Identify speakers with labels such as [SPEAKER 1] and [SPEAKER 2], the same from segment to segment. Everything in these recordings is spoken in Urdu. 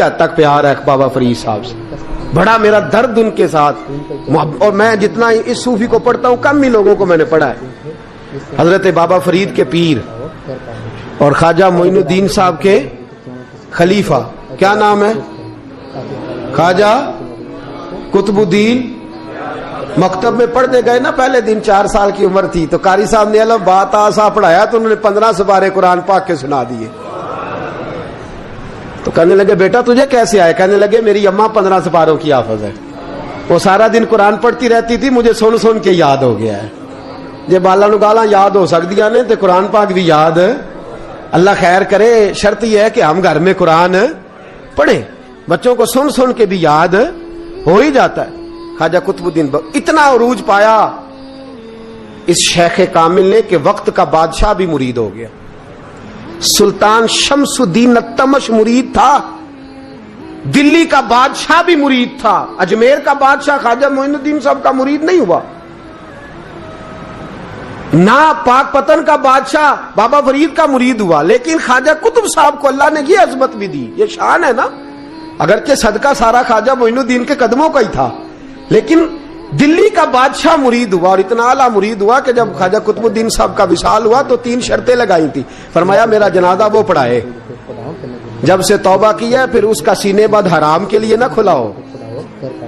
[SPEAKER 1] تک پیار ہے بابا فرید صاحب سے, بڑا میرا درد ان کے ساتھ. اور میں جتنا اس صوفی کو پڑھتا ہوں کم ہی لوگوں کو میں نے پڑھا ہے. حضرت بابا فرید کے پیر اور خواجہ معین الدین صاحب کے خلیفہ, کیا نام ہے, خواجہ قطب الدین. مکتب میں پڑھنے گئے نا, پہلے دن 4 سال کی عمر تھی, تو قاری صاحب نے علم بات آسا پڑھایا تو انہوں نے 15 سپارے قرآن پاک کے سنا دیے. تو کہنے لگے بیٹا تجھے کیسے آئے؟ کہنے لگے میری اماں 15 سپاروں کی حافظ ہے, وہ سارا دن قرآن پڑھتی رہتی تھی, مجھے سن سن کے یاد ہو گیا ہے. جے بالا نو گالاں یاد ہو سکدیاں نے تے قرآن پاک بھی یاد. اللہ خیر کرے, شرط یہ ہے کہ ہم گھر میں قرآن پڑھیں, بچوں کو سن سن کے بھی یاد ہو ہی جاتا ہے. خواجہ قطب الدین اتنا عروج پایا اس شیخ کامل نے کہ وقت کا بادشاہ بھی مرید ہو گیا. سلطان شمس الدین التمش مرید تھا, دلی کا بادشاہ بھی مرید تھا, اجمیر کا بادشاہ خواجہ معین الدین صاحب کا مرید نہیں ہوا, نہ پاک پتن کا بادشاہ بابا فرید کا مرید ہوا. لیکن خواجہ قطب صاحب کو اللہ نے یہ عظمت بھی دی, یہ شان ہے نا. اگرچہ صدقہ سارا خواجہ معین الدین کے قدموں کا ہی تھا, لیکن دلی کا بادشاہ مرید ہوا, اور اتنا اعلیٰ مرید ہوا کہ جب خواجہ قطب الدین صاحب کا وصال ہوا تو 3 شرطیں لگائی تھی. فرمایا میرا جنازہ وہ پڑھائے, جب سے توبہ کیا پھر اس کا سینے بد حرام کے لیے نہ کھلا ہو,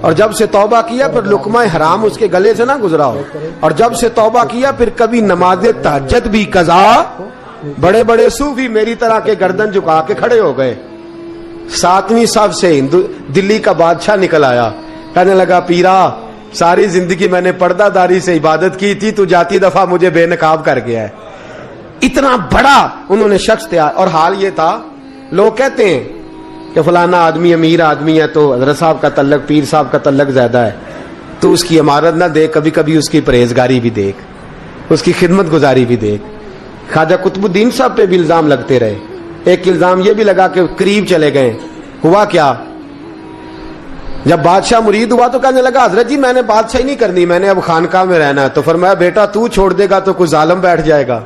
[SPEAKER 1] اور جب سے توبہ کیا پھر لقمہ حرام اس کے گلے سے نہ گزرا ہو, اور جب سے توبہ کیا پھر کبھی نماز تہجد بھی قضا. بڑے بڑے صوفی میری طرح کے گردن جھکا کے کھڑے ہو گئے. 7ویں صف سے دلی کا بادشاہ نکل آیا, کہنے لگا پیرا ساری زندگی میں نے پردہ داری سے عبادت کی تھی, تو جاتی دفعہ مجھے بے نقاب کر گیا ہے. اتنا بڑا انہوں نے شخص تھا. اور حال یہ تھا, لوگ کہتے ہیں کہ فلانا آدمی امیر آدمی ہے تو حضرت صاحب کا تعلق پیر صاحب کا تعلق زیادہ ہے, تو اس کی عمارت نہ دیکھ, کبھی کبھی اس کی پرہیزگاری بھی دیکھ, اس کی خدمت گزاری بھی دیکھ. خواجہ قطب الدین صاحب پہ بھی الزام لگتے رہے. ایک الزام یہ بھی لگا کہ قریب چلے گئے. ہوا کیا, جب بادشاہ مرید ہوا تو کہنے لگا حضرت جی میں نے بادشاہی نہیں کرنی, میں نے اب خانقاہ میں رہنا ہے. تو فرمایا بیٹا تو چھوڑ دے گا تو کوئی ظالم بیٹھ جائے گا.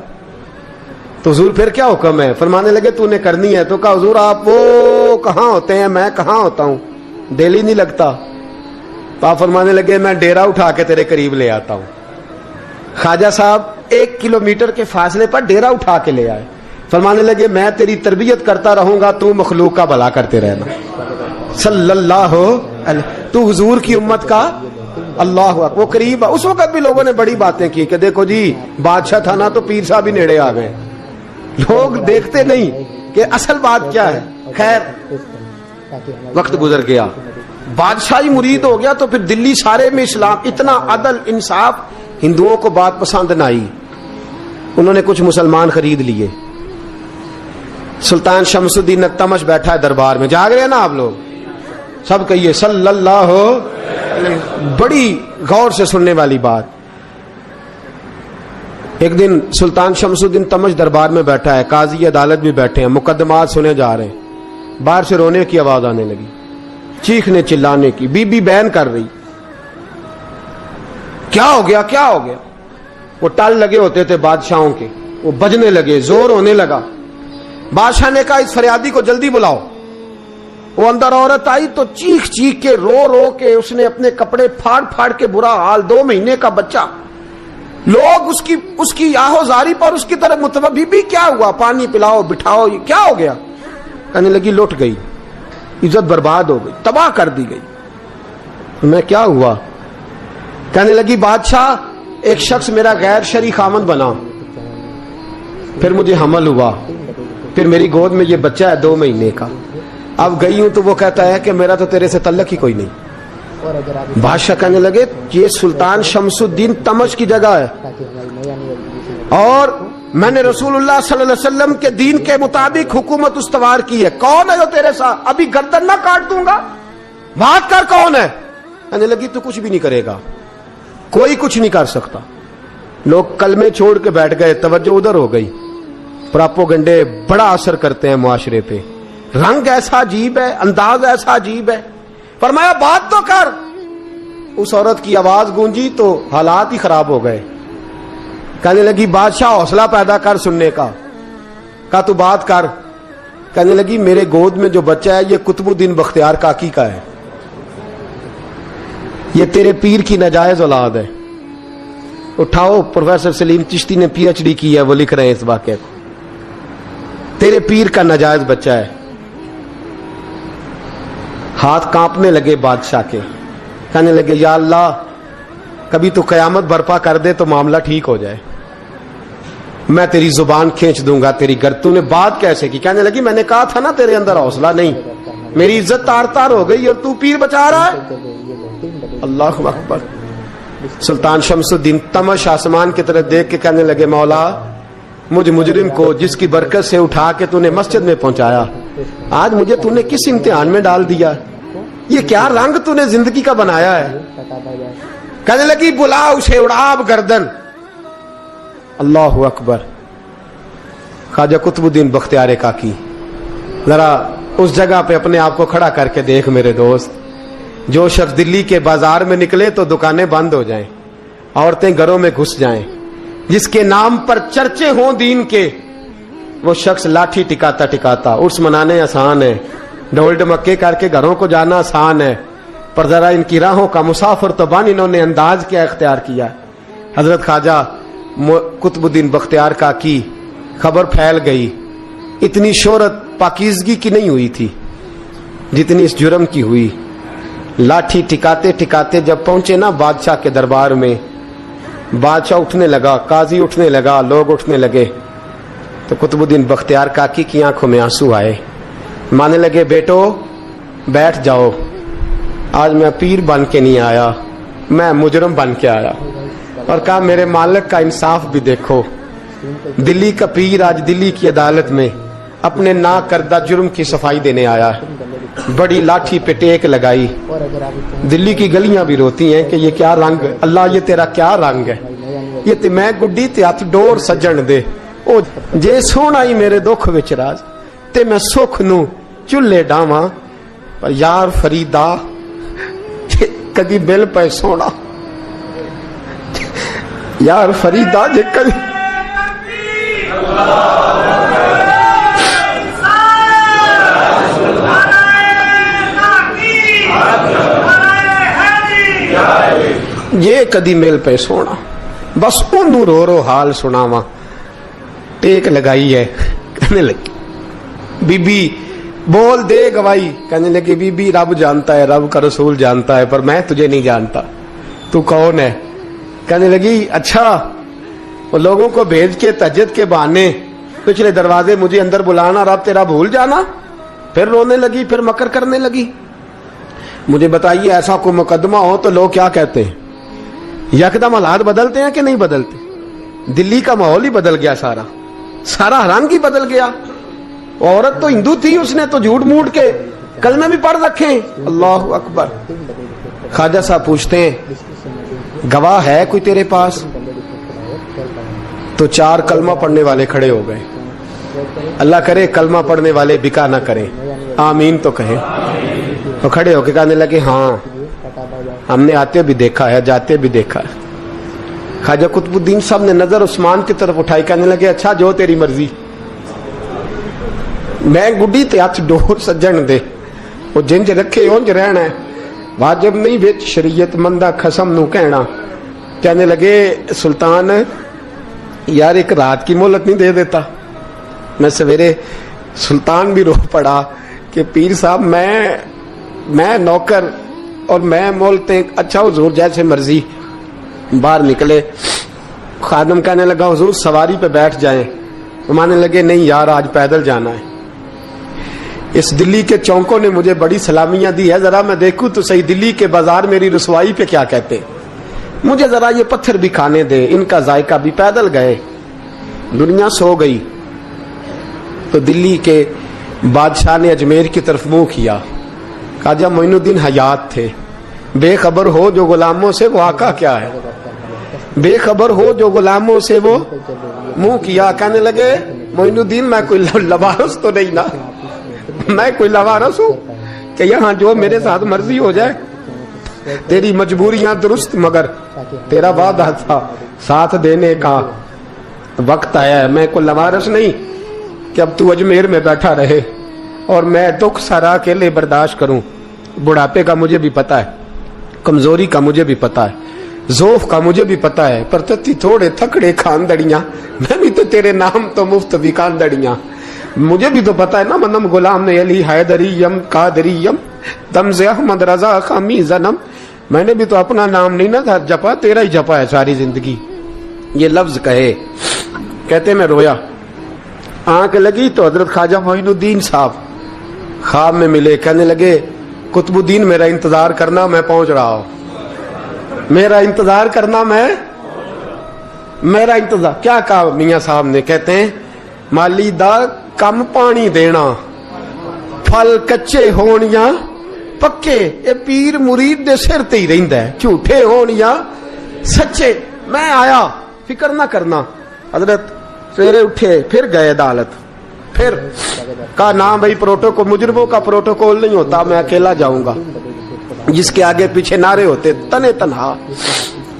[SPEAKER 1] تو حضور پھر کیا حکم ہے؟ فرمانے لگے تو نے کرنی ہے. تو کہا حضور آپ وہ کہاں ہوتے ہیں, میں کہاں ہوتا ہوں, دل ہی نہیں لگتا. آپ فرمانے لگے میں ڈیرا اٹھا کے تیرے قریب لے آتا ہوں. خواجہ صاحب 1 کلومیٹر کے فاصلے پر ڈیرا اٹھا کے لے آئے. فرمانے لگے میں تیری تربیت کرتا رہوں گا, تو مخلوق کا بھلا کرتے رہنا. صلی اللہ علیہ, تو حضور کی امت کا اللہ اکبر. وہ قریب, اس وقت بھی لوگوں نے بڑی باتیں کی کہ دیکھو جی بادشاہ تھا نا تو پیر صاحب بھی نیڑے آ گئے. لوگ دیکھتے نہیں کہ اصل بات کیا ہے. خیر وقت گزر گیا, بادشاہی مرید ہو گیا, تو پھر دلی سارے میں اسلام, اتنا عدل انصاف, ہندوؤں کو بات پسند نہ آئی. انہوں نے کچھ مسلمان خرید لیے. سلطان شمس الدین التمش بیٹھا ہے دربار میں, جاگ رہے ہیں نا آپ لوگ سب, کہیے صلی اللہ علیہ. بڑی غور سے سننے والی بات. ایک دن سلطان شمس الدین تمش دربار میں بیٹھا ہے, قاضی عدالت بھی بیٹھے ہیں, مقدمات سنے جا رہے ہیں. باہر سے رونے کی آواز آنے لگی, چیخنے چلانے کی, بی بی بین کر رہی. کیا ہو گیا کیا ہو گیا؟ وہ ٹال لگے ہوتے تھے بادشاہوں کے, وہ بجنے لگے, زور ہونے لگا. بادشاہ نے کہا اس فریادی کو جلدی بلاؤ. وہ اندر عورت آئی تو چیخ چیخ کے رو رو کے اس نے اپنے کپڑے پھاڑ پھاڑ کے, برا حال, 2 مہینے کا بچہ. لوگ اس کی آہو زاری پر اس کی طرف متوجہ, بی بی کیا ہوا, پانی پلاؤ بٹھاؤ, کیا ہو گیا؟ کہنے لگی لٹ گئی, عزت برباد ہو گئی, تباہ کر دی گئی. میں کیا ہوا؟ کہنے لگی بادشاہ ایک شخص میرا غیر شرعی خامند بنا, پھر مجھے حمل ہوا, پھر میری گود میں یہ بچہ ہے 2 مہینے کا. اب گئی ہوں تو وہ کہتا ہے کہ میرا تو تیرے سے تعلق ہی کوئی نہیں. بادشاہ کہنے لگے یہ سلطان شمس الدین تمش کی جگہ ہے, اور میں نے رسول اللہ صلی اللہ علیہ وسلم کے دین کے مطابق حکومت استوار کی ہے. کون ہے جو تیرے ساتھ؟ ابھی گردن نہ کاٹ دوں گا, بات کر کون ہے. کہنے لگی تو کچھ بھی نہیں کرے گا, کوئی کچھ نہیں کر سکتا. لوگ کلمے چھوڑ کے بیٹھ گئے, توجہ ادھر ہو گئی. پراپوگنڈے بڑا اثر کرتے ہیں معاشرے پہ. رنگ ایسا عجیب ہے, انداز ایسا عجیب ہے. فرمایا بات تو کر. اس عورت کی آواز گونجی تو حالات ہی خراب ہو گئے. کہنے لگی بادشاہ حوصلہ پیدا کر سننے کا. کہا تو بات کر. کہنے لگی میرے گود میں جو بچہ ہے یہ قطب الدین بختیار کاکی کا ہے، یہ تیرے پیر کی ناجائز اولاد ہے۔ اٹھاؤ، پروفیسر سلیم چشتی نے پی ایچ ڈی کی ہے، وہ لکھ رہے ہیں اس واقعے کو، تیرے پیر کا ناجائز بچہ ہے۔ ہاتھ کانپنے لگے بادشاہ کے، کہنے لگے یا اللہ کبھی تو قیامت برپا کر دے تو معاملہ ٹھیک ہو جائے، میں تیری زبان کھینچ دوں گا تیری تو نے بات کیسے کی؟ کہنے لگی میں نے کہا تھا نا تیرے اندر حوصلہ نہیں، میری عزت تار تار ہو گئی اور تو پیر بچا رہا ہے۔ اللہ اکبر۔ سلطان شمس الدین تمش آسمان کی طرف دیکھ کے کہنے لگے مولا مجھ مجرم کو جس کی برکت سے اٹھا کے تو نے مسجد میں پہنچایا، آج مجھے تو نے کس امتحان میں ڈال دیا؟ یہ کیا رنگ تو نے زندگی کا بنایا ہے؟ کہنے لگی بلا اسے، اڑاب گردن۔ اللہ اکبر۔ خواجہ قطب الدین بختیار کاکی، ذرا اس جگہ پہ اپنے آپ کو کھڑا کر کے دیکھ میرے دوست، جو شخص دلی کے بازار میں نکلے تو دکانیں بند ہو جائیں، عورتیں گھروں میں گھس جائیں، جس کے نام پر چرچے ہوں دین کے، وہ شخص لاٹھی ٹکاتا ٹکاتا، عرس منانے آسان ہے، ڈھول ڈمکے کر کے گھروں کو جانا آسان ہے، پر ذرا ان کی راہوں کا مسافر تو بن انہوں نے انداز کیا اختیار کیا۔ حضرت خواجہ قطب الدین بختیار کاکی، خبر پھیل گئی، اتنی شہرت پاکیزگی کی نہیں ہوئی تھی جتنی اس جرم کی ہوئی۔ لاٹھی ٹکاتے ٹکاتے جب پہنچے نا بادشاہ کے دربار میں، بادشاہ اٹھنے لگا، قاضی اٹھنے لگا، لوگ اٹھنے لگے، تو قطب الدین بختیار کاکی کی آنکھوں میں آنسو آئے، مانے لگے بیٹو بیٹھ جاؤ، آج میں پیر بن کے نہیں آیا، میں مجرم بن کے آیا۔ اور کہا میرے مالک کا انصاف بھی دیکھو، دلی کا پیر آج دلی کی عدالت میں اپنے نا کردہ جرم کی صفائی دینے آیا ہے، بڑی لاٹھی پہ ٹیک لگائی، دلی کی گلیاں بھی روتی ہیں کہ یہ کیا رنگ، اللہ یہ تیرا کیا رنگ ہے، یہ تے میں گڈی تے ہاتھ ڈور سجن دے، او جے سونا ہی میرے دکھ وچ راز تے میں سکھ نو چلے ڈاواں، پر یار فریدا کدی بل پہ سونا، یار فریدا جے کدی یہ کدی مل پہ سونا، بس اندو رو رو حال سناواں، ٹیک لگائی ہے، کہنے لگی بی بی بول دے گواہی، کہنے لگی بی بی رب جانتا ہے، رب کا رسول جانتا ہے، پر میں تجھے نہیں جانتا، تو کون ہے؟ کہنے لگی اچھا وہ لوگوں کو بھیج کے تہجد کے بہانے پچھلے دروازے مجھے اندر بلانا، رب تیرا بھول جانا، پھر رونے لگی، پھر مکر کرنے لگی۔ مجھے بتائیے ایسا کوئی مقدمہ ہو تو لوگ کیا کہتے ہیں؟ یکدم حالات بدلتے ہیں کہ نہیں بدلتے؟ دلی کا ماحول ہی بدل گیا، سارا رنگ ہی بدل گیا۔ عورت تو ہندو تھی، اس نے تو جھوٹ موٹ کے کلمے بھی پڑھ رکھے ہیں۔ اللہ اکبر۔ خواجہ صاحب پوچھتے ہیں گواہ ہے کوئی تیرے پاس؟ تو 4 کلمہ پڑھنے والے کھڑے ہو گئے۔ اللہ کرے کلمہ پڑھنے والے بکا نہ کریں، آمین تو کہیں۔ تو کھڑے ہو کے کہنے لگے ہاں ہم نے آتے بھی دیکھا ہے، جاتے بھی دیکھا ہے۔ خواجہ قطب الدین صاحب نے نظر عثمان کی طرف اٹھائی، کہنے لگے اچھا جو تیری مرضی، میں گڈی تے ہاتھ ڈور سجن دے، وہ جنج رکھے اونج رہنا ہے، واجب نہیں وچ شریعت مندہ خسم نو کہنا۔ کہنے لگے سلطان یار ایک رات کی مہلت نہیں دے دیتا؟ میں سویرے سلطان بھی رو پڑا کہ پیر صاحب میں نوکر اور میں مولتے، اچھا حضور جیسے مرضی۔ باہر نکلے، خادم کہنے لگا حضور سواری پہ بیٹھ جائیں، مانے لگے نہیں یار آج پیدل جانا ہے، اس دلی کے چونکوں نے مجھے بڑی سلامیاں دی ہے، ذرا میں دیکھوں تو صحیح دلی کے بازار میری رسوائی پہ کیا کہتے، مجھے ذرا یہ پتھر بھی کھانے دے، ان کا ذائقہ بھی۔ پیدل گئے، دنیا سو گئی تو دلی کے بادشاہ نے اجمیر کی طرف منہ کیا، خواجہ معین الدین حیات تھے، بے خبر ہو جو غلاموں سے وہ آقا کیا ہے، بے خبر ہو جو غلاموں سے وہ منہ کیا۔ کہنے لگے معین الدین میں کوئی لوارس تو نہیں نا، میں کوئی لوارس ہوں کہ یہاں جو میرے ساتھ مرضی ہو جائے، تیری مجبوریاں درست مگر تیرا وعدہ تھا ساتھ دینے کا، وقت آیا ہے، میں کوئی لوارس نہیں کہ اب تو اجمیر میں بیٹھا رہے۔ اور میں دکھ سارا اکیلے برداشت کروں. بڑھاپے کا مجھے بھی پتا ہے, کمزوری کا مجھے بھی پتا ہے, ذوف کا مجھے بھی پتا ہے, پر تتی تھوڑے تھکڑے کھاندڑیاں, میں بھی تو تیرے نام تو مفت بھی کھاندڑیاں. مجھے بھی تو پتا ہے نا, منم غلام نے علی حیدریم قادریم تمز احمد رضا خامی زنم. میں نے بھی تو اپنا نام نہیں نہ جپا, تیرا ہی جپا ہے ساری زندگی. یہ لفظ کہے, کہتے میں رویا. آنکھ لگی تو حضرت خواجہ معین الدین صاحب خواب میں ملے. کہنے لگے قطب الدین میرا انتظار کرنا, میں پہنچ رہا ہوں. میرا انتظار کرنا, میرا انتظار. کیا کہا میاں صاحب نے؟ کہتے ہیں مالی دا کم پانی دینا, پھل کچے ہون یا پکے, یہ پیر مرید دے سر تے ہی رہندا ہے, جھوٹے ہون یا سچے. میں آیا, فکر نہ کرنا. حضرت سویرے اٹھے, پھر گئے عدالت. پھر کہا نہ بھائی پروٹوکول, مجرموں کا پروٹوکول نہیں ہوتا, میں اکیلا جاؤں گا. جس کے آگے پیچھے نعرے ہوتے تنے تنہا.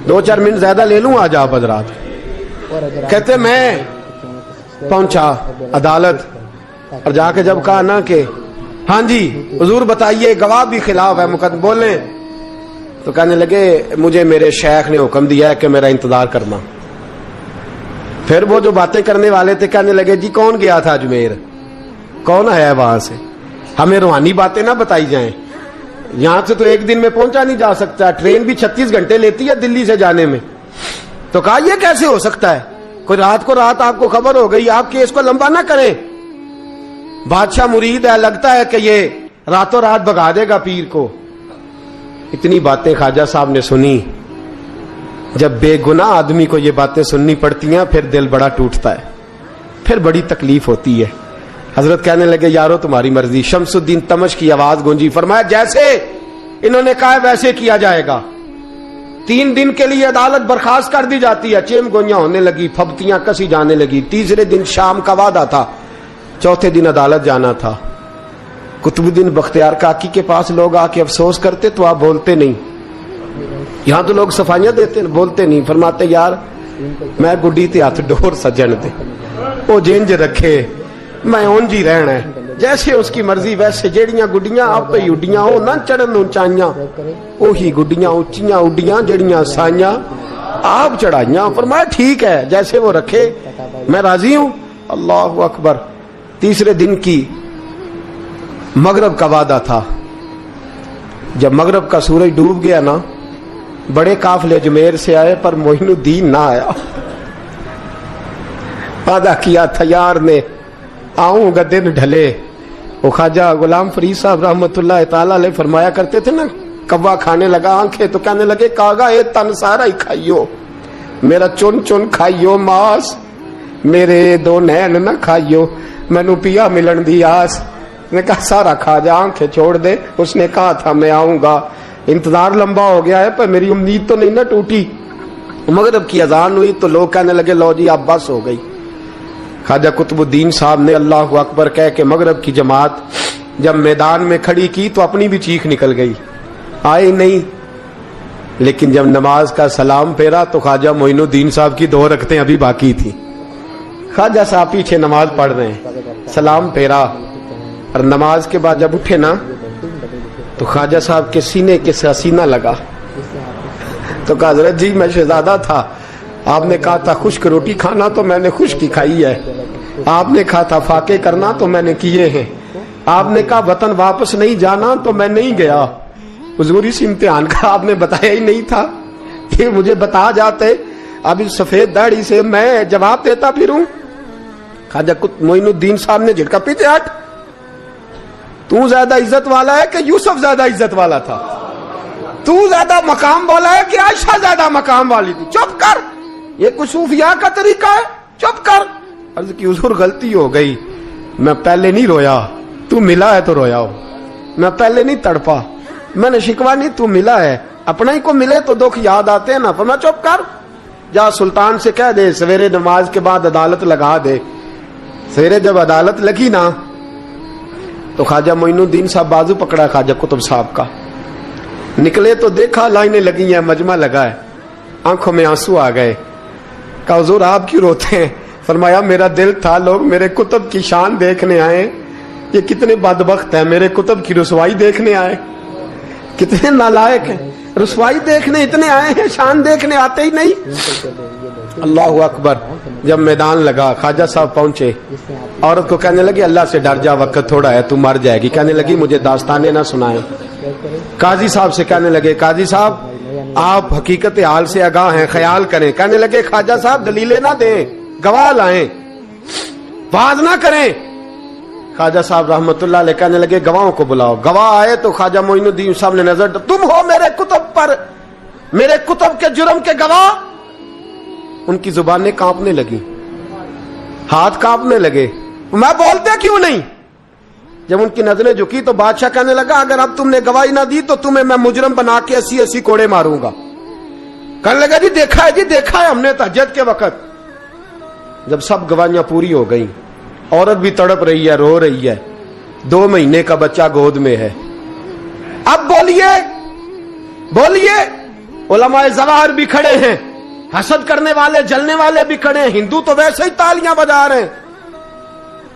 [SPEAKER 1] 2-4 منٹ زیادہ لے لوں آج آپ حضرات. کہتے میں پہنچا عدالت, اور جا کے جب کہا نا کہ ہاں جی حضور بتائیے, گواہ بھی خلاف ہے, مقدم بولیں, تو کہنے لگے مجھے میرے شیخ نے حکم دیا ہے کہ میرا انتظار کرنا. پھر وہ جو باتیں کرنے والے تھے کہنے لگے جی کون گیا تھا اجمیر, کون آیا وہاں سے, ہمیں روحانی باتیں نہ بتائی جائیں. یہاں سے تو ایک دن میں پہنچا نہیں جا سکتا, ٹرین بھی 36 گھنٹے لیتی ہے دلی سے جانے میں. تو کہا یہ کیسے ہو سکتا ہے, کوئی رات کو رات آپ کو خبر ہو گئی, آپ کیس کو لمبا نہ کریں. بادشاہ مرید ہے, لگتا ہے کہ یہ راتوں رات بھگا دے گا پیر کو. اتنی باتیں خواجہ صاحب نے سنی. جب بے گناہ آدمی کو یہ باتیں سننی پڑتی ہیں پھر دل بڑا ٹوٹتا ہے, پھر بڑی تکلیف ہوتی ہے. حضرت کہنے لگے یارو تمہاری مرضی. شمس الدین تمش کی آواز گونجی, فرمایا جیسے انہوں نے کہا ویسے کیا جائے گا. 3 دن کے لیے عدالت برخاست کر دی جاتی ہے. چیم گوئیاں ہونے لگی, پھبتیاں کسی جانے لگی. تیسرے دن شام کا وعدہ تھا, چوتھے دن عدالت جانا تھا. قطب الدین بختیار کاکی کے پاس لوگ آ کے افسوس کرتے تو آپ بولتے نہیں. یہاں تو لوگ صفائیاں دیتے بولتے نہیں. فرماتے یار میں گڈی تے ہاتھ ڈور سجن دے, وہ جینج رکھے, میں اونج ہی رہنا ہے, جیسے اس کی مرضی ویسے. جیڑیاں گڈیاں آپ ہی اڈیاں ہو نہ چڑھن اونچائیاں, وہی گڈیاں اونچیاں اڈیاں جیڑیاں سائیاں آپ چڑھائیاں. فرمایا ٹھیک ہے جیسے وہ رکھے, میں راضی ہوں. اللہ اکبر. تیسرے دن کی مغرب کا وعدہ تھا. جب مغرب کا سورج ڈوب گیا نا, بڑے قافلے اجمیر سے آئے پر معین الدین نہ آیا. وعدہ کیا تھا یار نے, آؤں گا دن ڈھلے. وہ خواجہ غلام فرید صاحب رحمت اللہ تعالی علیہ فرمایا کرتے تھے نا, کوا کھانے لگا آنکھیں تو کہنے لگے کاغا اے تن سارا ہی کھائیو, میرا چن چن کھائیو ماس, میرے 2 نین نہ کھائیو, مینو پیا ملن دی آس. نے کہا سارا کھا جا, آنکھیں چھوڑ دے. اس نے کہا تھا میں آؤں گا, انتظار لمبا ہو گیا ہے پر میری امید تو نہیں نہ ٹوٹی. مغرب کی اذان ہوئی تو لوگ کہنے لگے لو جی اب بس ہو گئی. خواجہ قطب الدین صاحب نے اللہ اکبر کہہ کے مغرب کی جماعت جب میدان میں کھڑی کی تو اپنی بھی چیخ نکل گئی, آئی نہیں. لیکن جب نماز کا سلام پھیرا تو خواجہ معین الدین صاحب کی 2 رکعتیں ابھی باقی تھی. خواجہ صاحب پیچھے نماز پڑھ رہے ہیں, سلام پھیرا, اور نماز کے بعد جب اٹھے نا تو خواجہ صاحب کے سینے کے سینہ لگا. تو کہا حضرت جی میں شہزادہ تھا, آپ نے کہا تھا خشک روٹی کھانا تو میں نے خشک کی کھائی ہے, آپ نے کہا تھا فاقے کرنا تو میں نے کیے ہیں, آپ نے کہا وطن واپس نہیں جانا تو میں نہیں گیا. حضور اس امتحان کا آپ نے بتایا ہی نہیں تھا, کہ مجھے بتا جاتے اب اس سفید داڑھی سے میں جواب دیتا پھروں. خواجہ معین الدین صاحب نے جھٹکا, پیچھے ہٹ, تو زیادہ عزت والا ہے کہ یوسف زیادہ عزت والا تھا, تو زیادہ مقام والا ہے کہ عائشہ زیادہ مقام والی تھی, چپ کر, یہ کچھ صوفیاء کا طریقہ ہے, چپ کر. عرض کی حضور غلطی ہو گئی, میں پہلے نہیں رویا, تو ملا ہے تو رویا ہو, میں پہلے نہیں تڑپا, میں نے شکوا نہیں, تو ملا ہے, اپنا ہی کو ملے تو دکھ یاد آتے ہیں نا. فرمایا چپ کر, جا سلطان سے کہہ دے سویرے نماز کے بعد عدالت لگا دے. سویرے جب عدالت لگی نا تو خواجہ معین الدین صاحب بازو پکڑا خواجہ قطب صاحب کا, نکلے تو دیکھا لائنیں لگی ہیں, مجمع لگا ہے, آنکھوں میں آنسو آ گئے. کہا حضور آپ کیوں روتے ہیں؟ فرمایا میرا دل تھا لوگ میرے قطب کی شان دیکھنے آئے, یہ کتنے بدبخت ہیں، میرے کتب کی رسوائی دیکھنے آئے، کتنے نالائق ہیں، رسوائی دیکھنے اتنے آئے ہیں، شان دیکھنے آتے ہی نہیں۔ اللہ اکبر۔ جب میدان لگا خواجہ صاحب پہنچے، عورت کو کہنے لگی اللہ سے ڈر جا، وقت تھوڑا ہے، تو مر جائے گی۔ کہنے لگی مجھے داستانیں نہ سنائیں۔ قاضی صاحب سے کہنے لگے قاضی صاحب آپ حقیقت حال سے آگاہ ہیں، خیال کریں۔ کہنے لگے خواجہ صاحب دلیلیں نہ دیں، گواہ لائیں، واز نہ کریں۔ خواجہ صاحب رحمت اللہ علیہ کہنے لگے گواہوں کو بلاؤ۔ گواہ آئے تو خواجہ معین الدین صاحب نے نظر، تم ہو میرے کتب پر، میرے کتب کے جرم کے گواہ؟ ان کی زبانیں کانپنے لگی، ہاتھ کانپنے لگے، میں بولتے کیوں نہیں؟ جب ان کی نظریں جھکی تو بادشاہ کہنے لگا اگر اب تم نے گواہی نہ دی تو تمہیں میں مجرم بنا کے 80 کوڑے ماروں گا۔ کہنے لگا جی دیکھا ہے ہم نے تہجد کے وقت۔ جب سب گواہیاں پوری ہو گئیں، عورت بھی تڑپ رہی ہے، رو رہی ہے، 2 مہینے کا بچہ گود میں ہے۔ اب بولیے علماء ظواہر بھی کھڑے ہیں، حسد کرنے والے جلنے والے بھی کھڑے ہیں، ہندو تو ویسے ہی تالیاں بجا رہے ہیں۔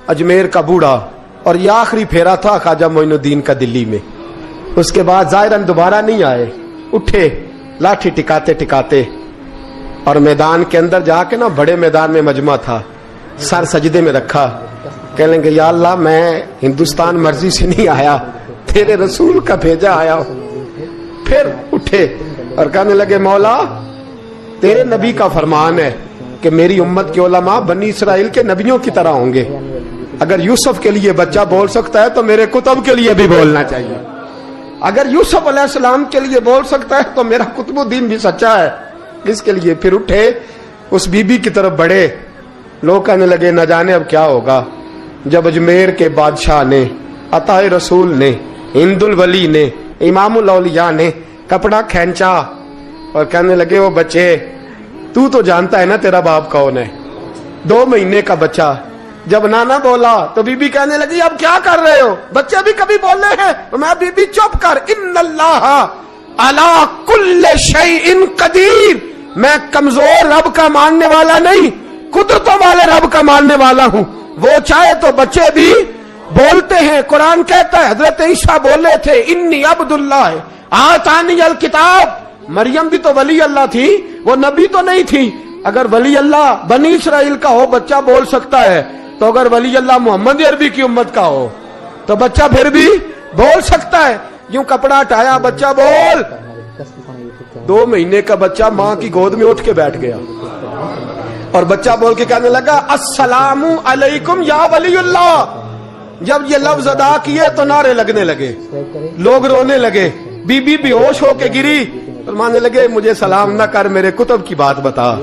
[SPEAKER 1] اجمیر کا بوڑھا، اور یہ آخری پھیرا تھا خواجہ معین الدین کا دلی میں، اس کے بعد ظاہراً دوبارہ نہیں آئے۔ اٹھے لاٹھی ٹکاتے ٹکاتے اور میدان کے اندر جا کے نا، بڑے میدان میں مجمع تھا، سر سجدے میں رکھا، کہنے گے یا اللہ میں ہندوستان مرضی سے نہیں آیا، تیرے رسول کا بھیجا آیا ہوں۔ پھر اٹھے اور کہنے لگے مولا تیرے نبی کا فرمان ہے کہ میری امت کے علماء بنی اسرائیل کے نبیوں کی طرح ہوں گے، اگر یوسف کے لیے بچہ بول سکتا ہے تو میرے کتب کے لیے بھی بولنا چاہیے، اگر یوسف علیہ السلام کے لیے بول سکتا ہے تو میرا کتب الدین بھی سچا ہے، اس کے لیے۔ پھر اٹھے اس بی بی کی طرف بڑھے، لوگ کہنے لگے نہ جانے اب کیا ہوگا۔ جب اجمیر کے بادشاہ نے، عطا رسول نے، ہند الولی نے، امام الاولیاء نے کپڑا کھینچا اور کہنے لگے وہ بچے تو جانتا ہے نا تیرا باپ کون ہے، 2 مہینے کا بچہ۔ جب نانا بولا تو بی بی کہنے لگی اب کیا کر رہے ہو، بچے بھی کبھی بولے ہیں؟ میں بی بی چپ کر، ان اللہ علی کل شیء قدیر، میں کمزور رب کا ماننے والا نہیں، قدرتوں والے رب کا ماننے والا ہوں، وہ چاہے تو بچے بھی بولتے ہیں۔ قرآن کہتا ہے حضرت عیسیٰ بولے تھے انی عبداللہ آتانی الکتاب، مریم بھی تو ولی اللہ تھی، وہ نبی تو نہیں تھی۔ اگر ولی اللہ بنی اسرائیل کا ہو بچہ بول سکتا ہے، تو اگر ولی اللہ محمد عربی کی امت کا ہو تو بچہ پھر بھی بول سکتا ہے۔ یوں کپڑا ہٹایا، بچہ بول۔ 2 مہینے کا بچہ ماں کی گود میں اٹھ کے بیٹھ گیا اور بچہ بول کے کہنے لگا السلام علیکم یا ولی اللہ۔ جب یہ لفظ ادا کیے تو نعرے لگنے لگے، لوگ رونے لگے، بی بی بے ہوش ہو کے گری، فرمانے لگے مجھے سلام نہ کر، میرے کتب کی بات بتا۔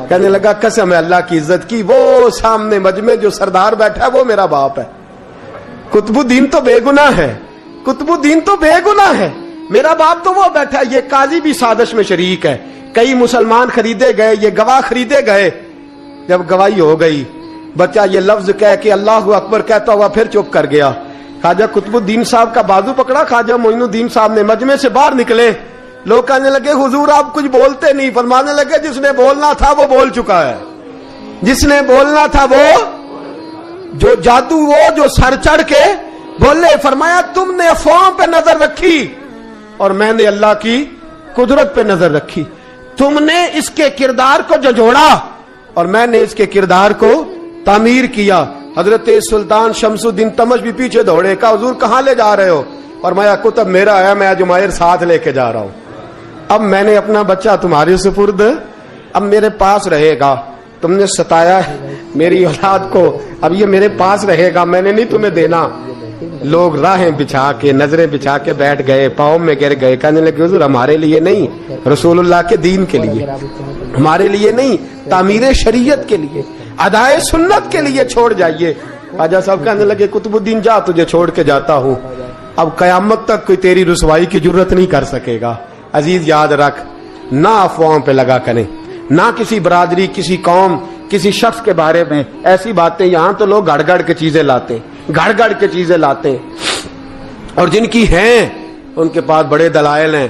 [SPEAKER 1] کہنے لگا قسم ہے اللہ کی عزت کی، وہ سامنے مجمع جو سردار بیٹھا ہے وہ میرا باپ ہے، قطب الدین تو بے گناہ ہے، قطب الدین تو بے گناہ ہے، میرا باپ تو وہ بیٹھا ہے۔ یہ قاضی بھی سازش میں شریک ہے، کئی مسلمان خریدے گئے، یہ گواہ خریدے گئے۔ جب گواہی ہو گئی، بچہ یہ لفظ کہہ کے اللہ اکبر کہتا ہوا پھر چپ کر گیا۔ خواجہ قطب الدین صاحب کا بازو پکڑا، خواجہ معین الدین صاحب نے مجمع سے باہر نکلے، لوگ کہنے لگے حضور آپ کچھ بولتے نہیں، فرمانے لگے جس نے بولنا تھا وہ بول چکا ہے، جس نے بولنا تھا وہ، جو جادو وہ جو سر چڑھ کے بولے۔ فرمایا تم نے افواہوں پہ نظر رکھی اور میں نے اللہ کی قدرت پہ نظر رکھی، تم نے اس کے کردار کو جھنجھوڑا اور میں نے اس کے کردار کو تعمیر کیا۔ حضرت سلطان شمس الدین تمش بھی پیچھے دوڑے، کہا حضور کہاں لے جا رہے ہو؟ فرمایا کتب میرا ہے، میں اجمیر ساتھ لے کے جا رہا ہوں، اب میں نے اپنا بچہ تمہارے سپرد، اب میرے پاس رہے گا، تم نے ستایا ہے میری اولاد کو، اب یہ میرے پاس رہے گا، میں نے نہیں تمہیں دینا۔ لوگ راہیں بچھا کے، نظریں بچھا کے بیٹھ گئے، پاؤں میں گر گئے، کہنے لگے حضور ہمارے لیے نہیں، رسول اللہ کے دین کے لیے، ہمارے لیے نہیں، تعمیر شریعت کے لیے، ادائے سنت کے لیے چھوڑ جائیے۔ خواجہ صاحب کہنے لگے قطب الدین جا، تجھے چھوڑ کے جاتا ہوں، اب قیامت تک کوئی تیری رسوائی کی جرت نہیں کر سکے گا۔ عزیز یاد رکھ، نہ افواہوں پہ لگا کریں، نہ کسی برادری، کسی قوم، کسی شخص کے بارے میں ایسی باتیں، یہاں تو لوگ گھڑ گھڑ کے چیزیں لاتے ہیں، گھڑ گھڑ کے چیزیں لاتے ہیں، اور جن کی ہیں ان کے پاس بڑے دلائل ہیں۔